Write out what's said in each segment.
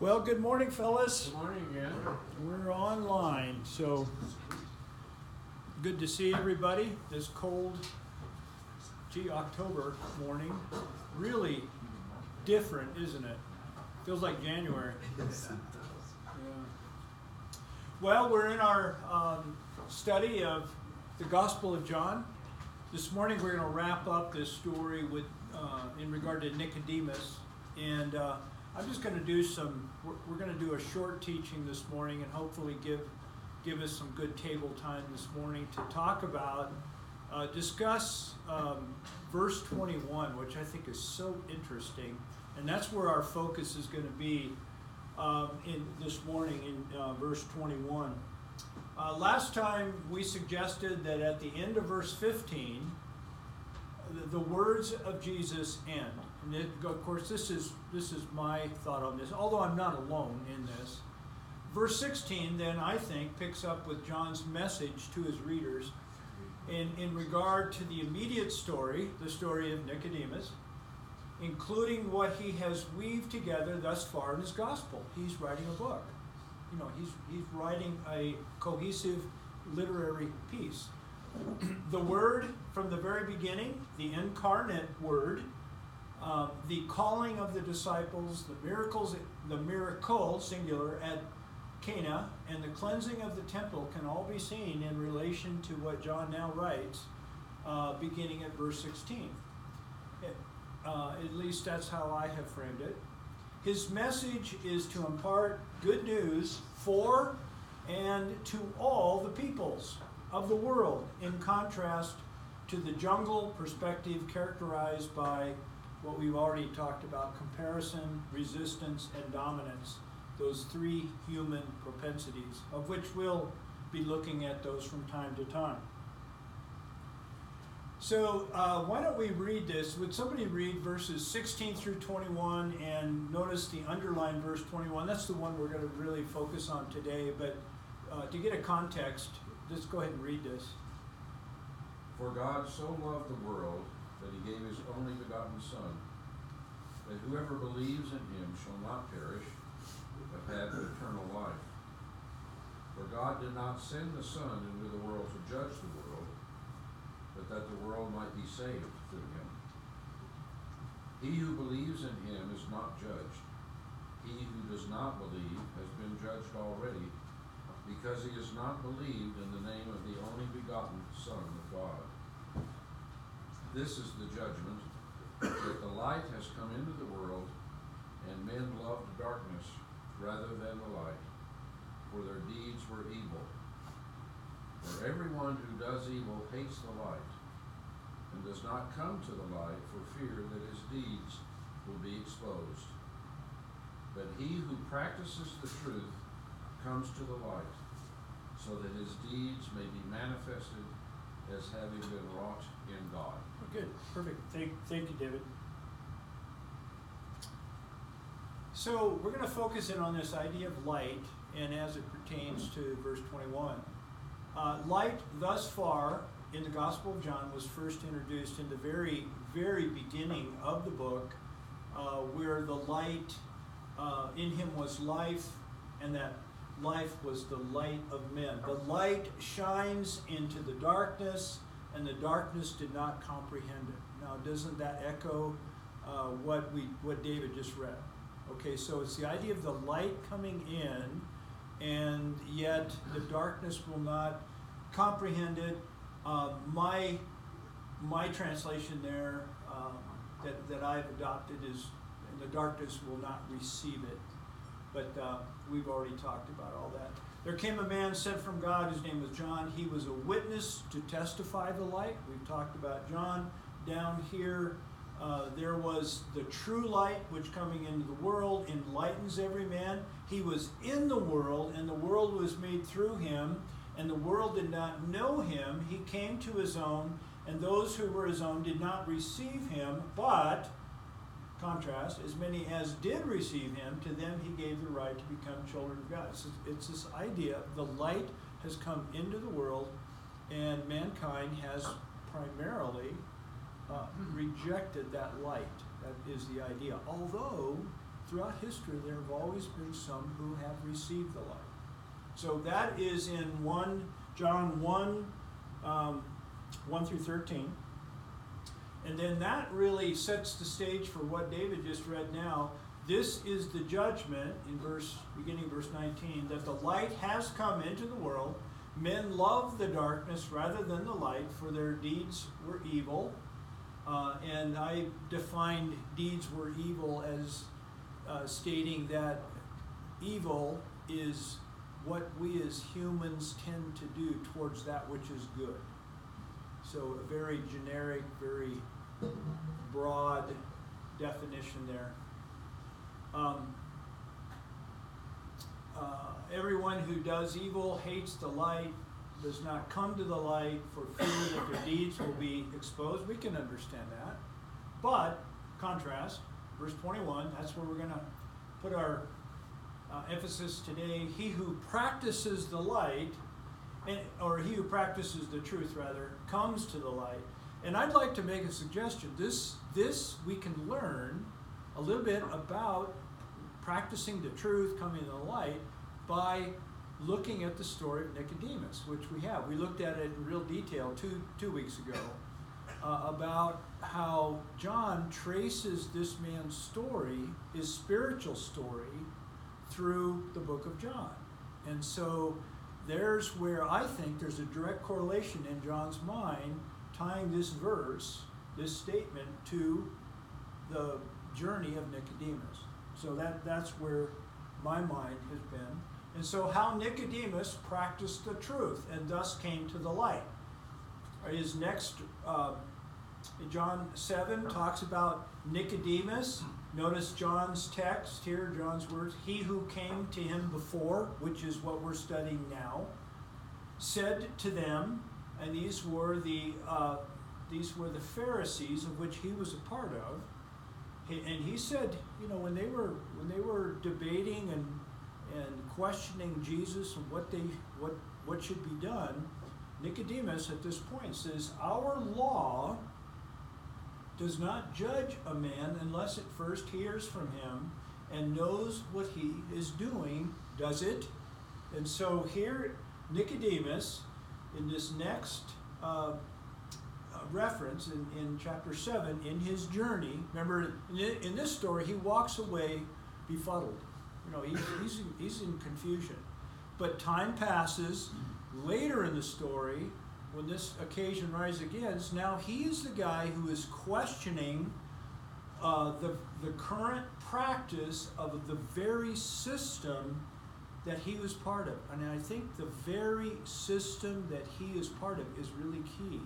Well, good morning, fellas. Good morning again. We're online, so good to see everybody this cold, October morning. Really different, isn't it? Feels like January. Yeah. Well, we're in our study of the Gospel of John. This morning we're going to wrap up this story with in regard to Nicodemus, and I'm just going to do we're going to do a short teaching this morning and hopefully give us some good table time this morning to talk about, discuss verse 21, which I think is so interesting. And that's where our focus is going to be in this morning in verse 21. Last time we suggested that at the end of verse 15, the words of Jesus end. And of course, this is my thought on this, although I'm not alone in this. Verse 16, then, I think, picks up with John's message to his readers in regard to the immediate story, the story of Nicodemus, including what he has weaved together thus far in his gospel. He's writing a book. You know, he's writing a cohesive literary piece. The Word from the very beginning, the incarnate Word, the calling of the disciples, the miracle, singular, at Cana, and the cleansing of the temple can all be seen in relation to what John now writes, beginning at verse 16. At least that's how I have framed it. His message is to impart good news for and to all the peoples of the world, in contrast to the jungle perspective characterized by what we've already talked about: comparison, resistance, and dominance. Those three human propensities, of which we'll be looking at those from time to time. So why don't we read this? Would somebody read verses 16 through 21 and notice the underlined verse 21? That's the one we're going to really focus on today. But to get a context, just go ahead and read this. For God so loved the world that he gave his only begotten Son, that whoever believes in him shall not perish, but have eternal life. For God did not send the Son into the world to judge the world, but that the world might be saved through him. He who believes in him is not judged. He who does not believe has been judged already, because he has not believed in the name of the only begotten Son of God. This is the judgment, that the light has come into the world, and men loved darkness rather than the light, for their deeds were evil. For everyone who does evil hates the light, and does not come to the light for fear that his deeds will be exposed. But he who practices the truth comes to the light, so that his deeds may be manifested as having been wrought in God. Good, perfect. Thank you, David. So we're going to focus in on this idea of light, and as it pertains to verse 21. Light, thus far, in the Gospel of John, was first introduced in the very, very beginning of the book, where the light, in him was life, and that life was the light of men. The light shines into the darkness, and the darkness did not comprehend it. Now, doesn't that echo what David just read? Okay, so it's the idea of the light coming in, and yet the darkness will not comprehend it. My translation there that I've adopted is, and the darkness will not receive it. But we've already talked about all that. There came a man sent from God, whose name was John. He was a witness to testify the light. We've talked about John. Down here, there was the true light, which coming into the world enlightens every man. He was in the world, and the world was made through him, and the world did not know him. He came to his own, and those who were his own did not receive him, but, contrast, as many as did receive him, to them he gave the right to become children of God. It's this idea, the light has come into the world, and mankind has primarily rejected that light. That is the idea. Although, throughout history, there have always been some who have received the light. So that is in John 1, 1 through 13. And then that really sets the stage for what David just read now. This is the judgment, beginning verse 19, that the light has come into the world. Men love the darkness rather than the light, for their deeds were evil. And I defined deeds were evil as stating that evil is what we as humans tend to do towards that which is good. So a very generic, very broad definition there. Everyone who does evil hates the light, does not come to the light for fear that their deeds will be exposed. We can understand that. But, contrast, verse 21, that's where we're going to put our emphasis today. He who practices the light, or he who practices the truth, rather, comes to the light. And I'd like to make a suggestion. This we can learn a little bit about practicing the truth, coming to the light, by looking at the story of Nicodemus, which we have. We looked at it in real detail two weeks ago, about how John traces this man's story, his spiritual story, through the book of John. And so there's where I think there's a direct correlation in John's mind tying this verse, this statement, to the journey of Nicodemus. So that's where my mind has been. And so how Nicodemus practiced the truth and thus came to the light. His next, John 7 talks about Nicodemus. Notice John's text here, John's words. He who came to him before, which is what we're studying now, said to them, and these were the Pharisees, of which he was a part of. And he said, when they were debating and questioning Jesus and what should be done, Nicodemus at this point says, our law does not judge a man unless it first hears from him and knows what he is doing, does it? And so here Nicodemus, in this next reference in chapter 7, in his journey, remember in this story he walks away befuddled. He's in confusion. But time passes. Later in the story, when this occasion rises again, now he's the guy who is questioning the current practice of the very system that he was part of. And I think the very system that he is part of is really key.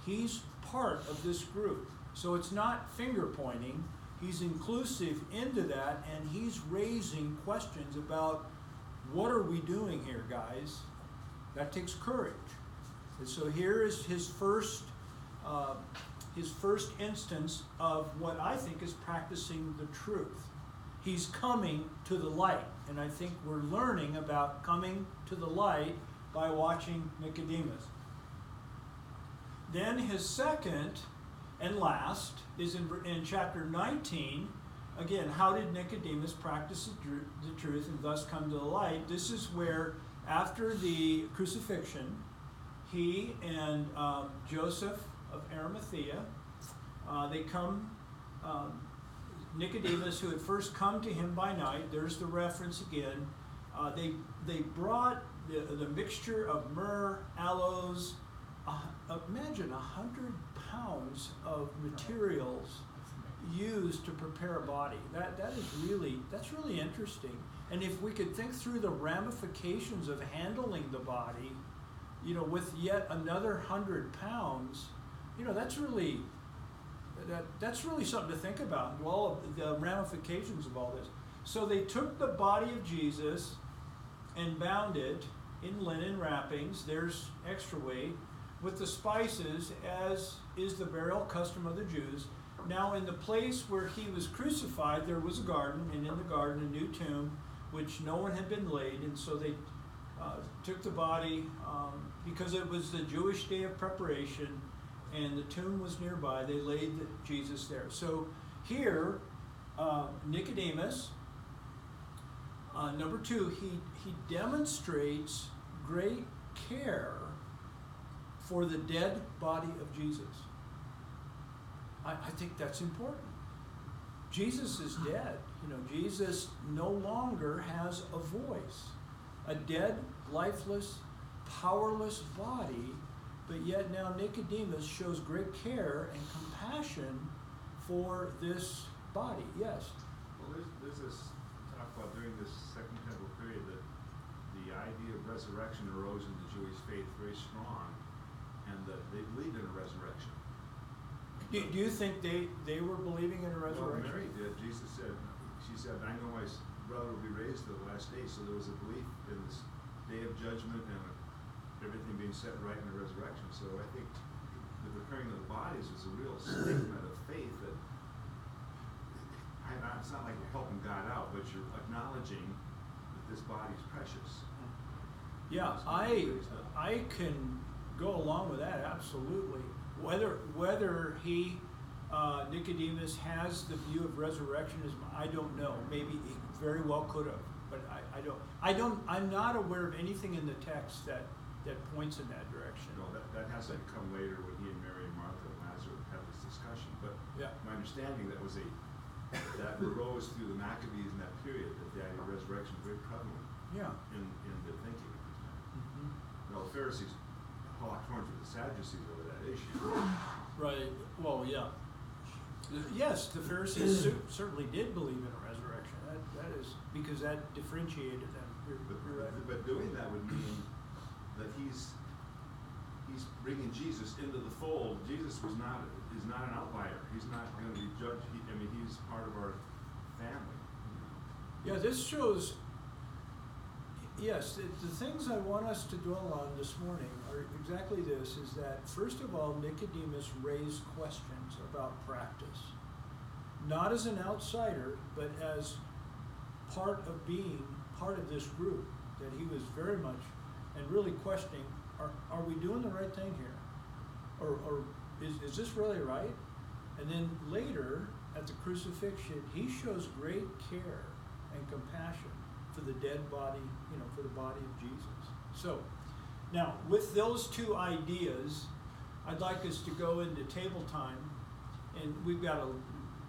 He's part of this group. So it's not finger pointing. He's inclusive into that, and he's raising questions about what are we doing here, guys? That takes courage. And so here is his first instance of what I think is practicing the truth. He's coming to the light, and I think we're learning about coming to the light by watching Nicodemus. Then his second and last is in chapter 19. Again, how did Nicodemus practice the truth and thus come to the light? This is where, after the crucifixion, he and Joseph of Arimathea, they come, Nicodemus, who had first come to him by night, there's the reference again, they brought the mixture of myrrh, aloes, imagine 100 pounds of materials used to prepare a body. That's really interesting. And if we could think through the ramifications of handling the body, with yet another 100 pounds, that's really something to think about. All of the ramifications of all this. So they took the body of Jesus and bound it in linen wrappings. There's extra weight, with the spices, as is the burial custom of the Jews. Now, in the place where he was crucified, there was a garden, and in the garden a new tomb, which no one had been laid, and so they took the body, because it was the Jewish day of preparation, and the tomb was nearby. They laid Jesus there. So here, Nicodemus, Number two, he demonstrates great care for the dead body of Jesus. I think that's important. Jesus is dead. You know, Jesus no longer has a voice. A dead, lifeless, powerless body, but yet now Nicodemus shows great care and compassion for this body. Yes? Well, there's this talk about during this Second Temple period that the idea of resurrection arose in the Jewish faith very strong, and that they believed in a resurrection. Do you think they were believing in a resurrection? Well, Mary did. Jesus said, she said, I know my brother will be raised to the last day. So there was a belief in this day of judgment and everything being set right in the resurrection. So I think the preparing of the bodies is a real statement of faith that it's not like you're helping God out, but you're acknowledging that this body is precious. Yeah, I can go along with that, absolutely. Whether he Nicodemus has the view of resurrectionism, I don't know. Maybe he very well could have, but I'm not aware of anything in the text that points in that direction. No, that has to come later when he and Mary and Martha and Lazarus had this discussion. But yeah, my understanding that that arose through the Maccabees in that period, that the idea of resurrection was very prevalent in the thinking at this time. Mm-hmm. Now the Pharisees locked horns with the Sadducees over that issue. Right. Well, yeah. Yes, the Pharisees certainly did believe in a resurrection. That is because that differentiated them. You're right. But doing that would mean that he's bringing Jesus into the fold. Jesus is not an outlier. He's not going to be judged. He's part of our family. Yeah, this shows. Yes, the things I want us to dwell on this morning are exactly this, is that, first of all, Nicodemus raised questions about practice. Not as an outsider, but as part of being part of this group, that he was very much and really questioning, are we doing the right thing here? Or is this really right? And then later, at the crucifixion, he shows great care and compassion for the dead body, for the body of Jesus. So, now, with those two ideas, I'd like us to go into table time, and we've got a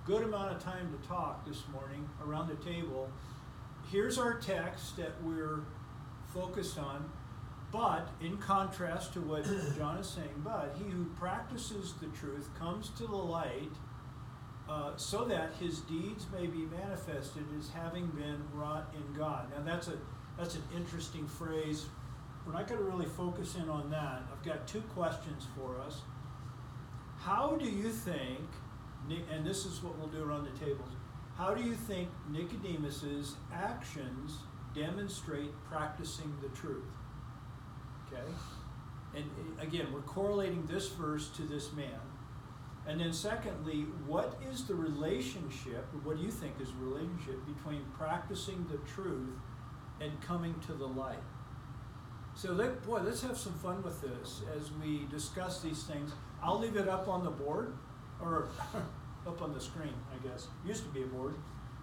good amount of time to talk this morning around the table. Here's our text that we're focused on, but in contrast to what John is saying, but he who practices the truth comes to the light, so that his deeds may be manifested as having been wrought in God. Now that's an interesting phrase. We're not going to really focus in on that. I've got two questions for us. How do you think, and this is what we'll do around the tables, how do you think Nicodemus's actions demonstrate practicing the truth? Okay? And again, we're correlating this verse to this man. And then secondly, what is the relationship, or what do you think is the relationship between practicing the truth and coming to the light? So let's have some fun with this as we discuss these things. I'll leave it up on the board, or up on the screen, I guess. Used to be a board.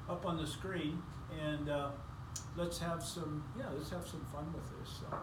Up on the screen, and let's have some fun with this. So.